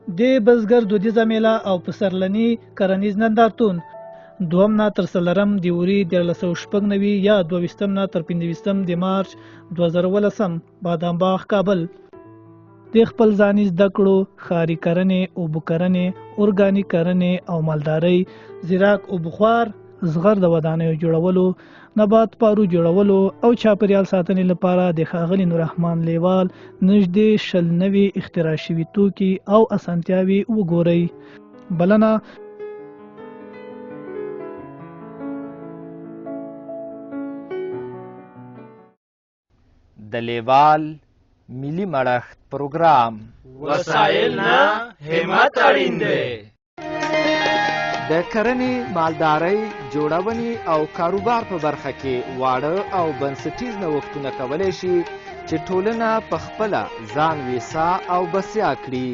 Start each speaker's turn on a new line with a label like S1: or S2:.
S1: د بزګر دودیزه میله او پسرلني کرنیز نندارتون 2 نه تر 4 د وري 1396 یا 22 نه تر 25 د مارچ 2018 بادام باغ کابل. د خپل ځاني زده کړو، ښاري کرنې، اوبه کرنې، اورګانیک کرنې او مالدارۍ، زراعت او بخار، زغر د ودانیو جوړولو، نبات پارو جوړولو او چاپیریال ساتنې لپاره د ښاغلي نوررحمان لیوال نږدې 20 نوي اختراع شوي توکي او اسانتیاوې وګورئ. بلنه
S2: د لیوال ملي مړښت پروګرام.
S3: وسایل نه همت اړین دی.
S2: د کرنې، مالدارۍ، جوړونې او کاروبار په برخه کې واړه او بنسټیز نوښتونه کولی شي چې ټولنه په خپله ځان ویسا او بسیا کړي.